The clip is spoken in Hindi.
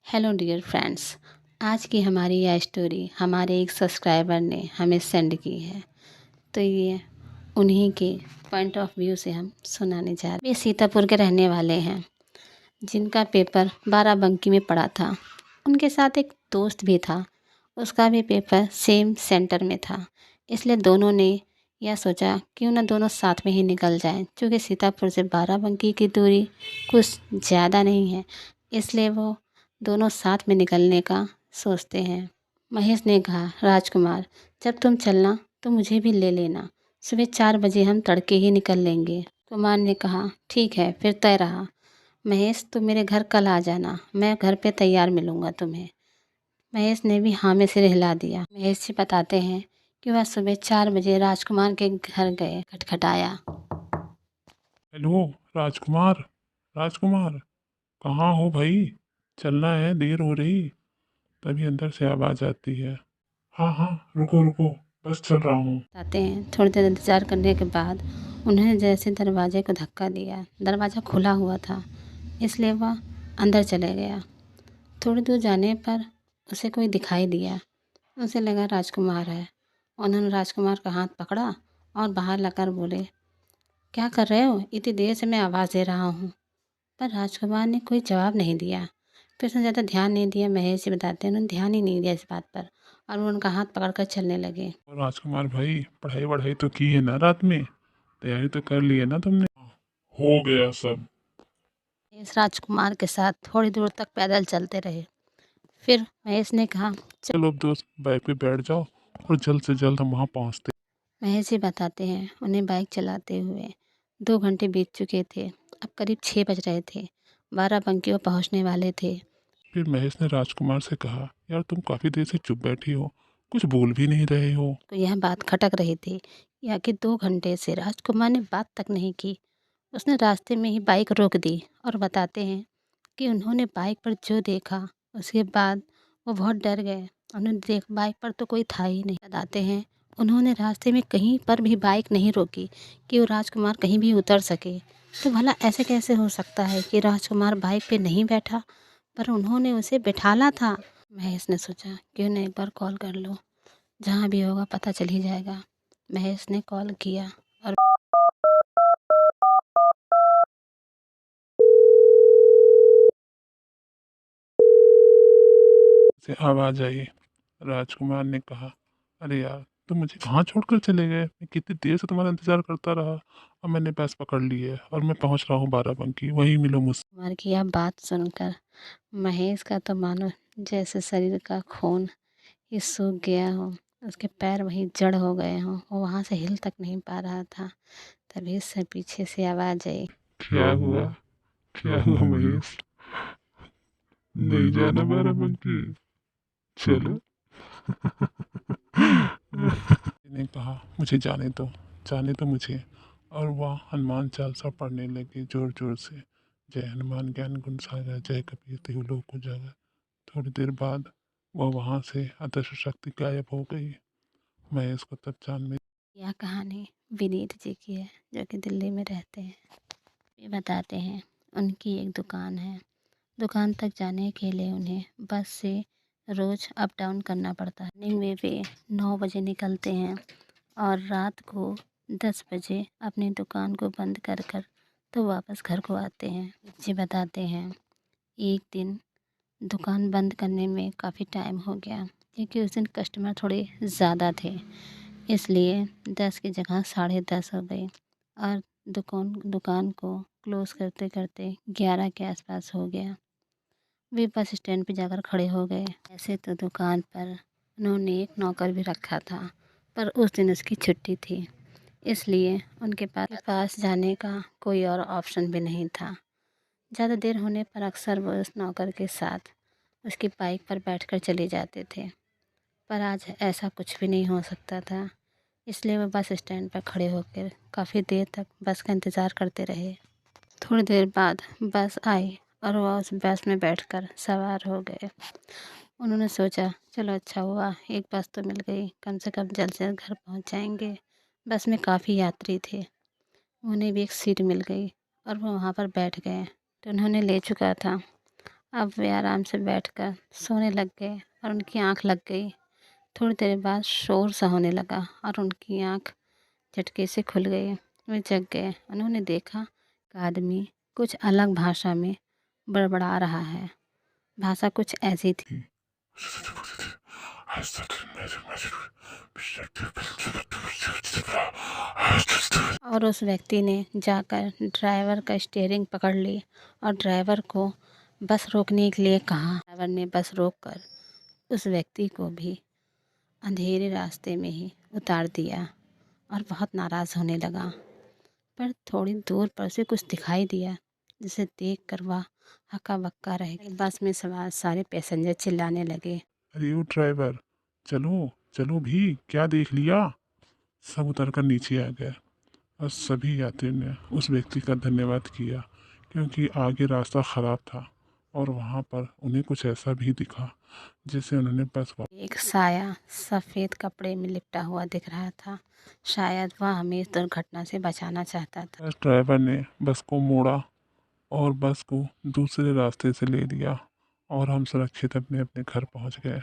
Hello dear friends. आज की हमारी यह स्टोरी हमारे एक सब्सक्राइबर ने हमें सेंड की है। तो ये उन्हीं के पॉइंट ऑफ व्यू से हम सुनाने जा रहे हैं। वे सीतापुर के रहने वाले हैं जिनका पेपर बाराबंकी में पड़ा था। उनके साथ एक दोस्त भी था, उसका भी पेपर सेम सेंटर में था। इसलिए दोनों ने यह सोचा क्यों ना दोनों साथ में ही निकल जाएं। क्योंकि सीतापुर से बाराबंकी की दूरी कुछ ज़्यादा नहीं है, इसलिए वो दोनों साथ में निकलने का सोचते हैं। महेश ने कहा, राजकुमार जब तुम चलना तो मुझे भी ले लेना। सुबह 4 बजे हम तड़के ही निकल लेंगे। कुमार ने कहा, ठीक है फिर तय रहा। महेश तुम मेरे घर कल आ जाना, मैं घर पे तैयार मिलूँगा तुम्हें। महेश ने भी हाँ में सिर हिला दिया। महेश जी बताते हैं कि वह सुबह 4 बजे राजकुमार के घर गए। खटखटाया। हेलो राजकुमार। राजकुमार कहाँ हो भाई? चलना है, देर हो रही। तभी अंदर से आवाज़ आती है, हाँ हाँ रुको रुको, बस चल रहा हूँ। बताते हैं थोड़ी देर इंतज़ार करने के बाद उन्होंने जैसे दरवाजे को धक्का दिया। दरवाज़ा खुला हुआ था, इसलिए वह अंदर चले गया। थोड़ी दूर जाने पर उसे कोई दिखाई दिया। उसे लगा राजकुमार है। उन्होंने राजकुमार का हाथ पकड़ा और बाहर लाकर बोले, क्या कर रहे हो? इतनी देर से मैं आवाज़ दे रहा हूँ। पर राजकुमार ने कोई जवाब नहीं दिया। फिर उसने ज़्यादा ध्यान नहीं दिया। महेश जी बताते हैं उन्होंने ध्यान ही नहीं दिया इस बात पर और वो उनका हाथ पकड़कर चलने लगे। और राजकुमार भाई, पढ़ाई वढ़ाई तो की है ना? रात में तैयारी तो कर ली है ना तुमने? हो गया सब। महेश राजकुमार के साथ थोड़ी दूर तक पैदल चलते रहे। फिर महेश ने कहा, चलो अब दोस्त, बाइक पे बैठ जाओ और जल्द से जल्द हम वहाँ पहुँचते। महेश जी बताते हैं उन्हें बाइक चलाते हुए 2 घंटे बीत चुके थे। अब करीब 6 बज रहे थे। बाराबंकी वो पहुंचने वाले थे। फिर महेश ने राजकुमार से कहा, यार तुम काफ़ी देर से चुप बैठी हो, कुछ बोल भी नहीं रहे हो। तो यह बात खटक रही थी या कि 2 घंटे से राजकुमार ने बात तक नहीं की। उसने रास्ते में ही बाइक रोक दी और बताते हैं कि उन्होंने बाइक पर जो देखा उसके बाद वो बहुत डर गए। उन्होंने देख बाइक पर तो कोई था ही नहीं। बताते हैं उन्होंने रास्ते में कहीं पर भी बाइक नहीं रोकी कि वो राजकुमार कहीं भी उतर सके। तो भला ऐसे कैसे हो सकता है कि राजकुमार बाइक पे नहीं बैठा पर उन्होंने उसे बिठाला था। महेश ने सोचा क्यों ना एक बार कॉल कर लो, जहाँ भी होगा पता चल ही जाएगा। महेश ने कॉल किया और से आवाज़ आई। राजकुमार ने कहा, अरे यार तुम मुझे कहाँ छोड़कर चले गए? मैं कितनी देर से तुम्हारा इंतज़ार करता रहा। अब मैंने बस पकड़ ली है और मैं पहुँच रहा हूँ बाराबंकी, वहीं मिलो मुझसे। कुमार की यह बात सुनकर महेश का तो मानो जैसे शरीर का खून ही सूख गया हो। उसके पैर वहीं जड़ हो गए हों। वो वहाँ से हिल तक नहीं पा रहा था। तभी से पीछे से आवाज़ आई, क्या हुआ? क्या हुआ महेश? नहीं जाना बाराबंकी? चलो। ने कहा, मुझे जाने दो मुझे। और वह हनुमान चालीसा पढ़ने लगे जोर जोर से। जय हनुमान ज्ञान गुण सागर, जय कपीर तिहु लोक उजागर। थोड़ी देर बाद वह वहाँ से अदृश्य शक्ति गायब हो गई। महेश को तब जान में। यह कहानी विनीत जी की है जो कि दिल्ली में रहते हैं। ये बताते हैं उनकी एक दुकान है। दुकान तक जाने के लिए उन्हें बस से रोज़ अप डाउन करना पड़ता है। मॉर्निंग में वे 9 बजे निकलते हैं और रात को 10 बजे अपनी दुकान को बंद कर कर तो वापस घर को आते हैं। जी बताते हैं एक दिन दुकान बंद करने में काफ़ी टाइम हो गया क्योंकि उस दिन कस्टमर थोड़े ज़्यादा थे, इसलिए 10 की जगह 10:30 हो गई और दुकान को क्लोज़ करते करते 11 के आसपास हो गया। वे बस स्टैंड पे जाकर खड़े हो गए। ऐसे तो दुकान पर उन्होंने एक नौकर भी रखा था, पर उस दिन उसकी छुट्टी थी, इसलिए उनके पास जाने का कोई और ऑप्शन भी नहीं था। ज़्यादा देर होने पर अक्सर वो उस नौकर के साथ उसकी बाइक पर बैठकर चले जाते थे, पर आज ऐसा कुछ भी नहीं हो सकता था। इसलिए वो बस स्टैंड पर खड़े होकर काफ़ी देर तक बस का इंतज़ार करते रहे। थोड़ी देर बाद बस आई और वह उस बस में बैठकर सवार हो गए। उन्होंने सोचा चलो अच्छा हुआ एक बस तो मिल गई, कम से कम जल्द से जल्द घर पहुंच जाएंगे। बस में काफ़ी यात्री थे, उन्हें भी एक सीट मिल गई और वो वहाँ पर बैठ गए। तो उन्होंने ले चुका था अब वे आराम से बैठकर सोने लग गए और उनकी आँख लग गई। थोड़ी देर बाद शोर सा होने लगा और उनकी आँख झटके से खुल गई। वे जग गए। उन्होंने देखा कि आदमी कुछ अलग भाषा में बड़बड़ा रहा है। भाषा कुछ ऐसी थी। और उस व्यक्ति ने जाकर ड्राइवर का स्टीयरिंग पकड़ ली और ड्राइवर को बस रोकने के लिए कहा। ड्राइवर ने बस रोककर उस व्यक्ति को भी अंधेरे रास्ते में ही उतार दिया और बहुत नाराज़ होने लगा। पर थोड़ी दूर पर से कुछ दिखाई दिया, जिसे देखकर वह हक्का-बक्का रह गया। बस में सवार सारे पैसेंजर चिल्लाने लगे। अरे ओ ड्राइवर, चलो चलो भी, क्या देख लिया? सब उतरकर नीचे आ गए और सभी यात्रियों ने उस व्यक्ति का धन्यवाद किया, क्योंकि आगे रास्ता ख़राब था और वहाँ पर उन्हें कुछ ऐसा भी दिखा जिसे उन्होंने बस एक साया सफ़ेद कपड़े में लिपटा हुआ दिख रहा था। शायद वह हमें इस दुर्घटना से बचाना चाहता था। बस ड्राइवर ने बस को मोड़ा और बस को दूसरे रास्ते से ले लिया और हम सुरक्षित अपने अपने घर पहुँच गए।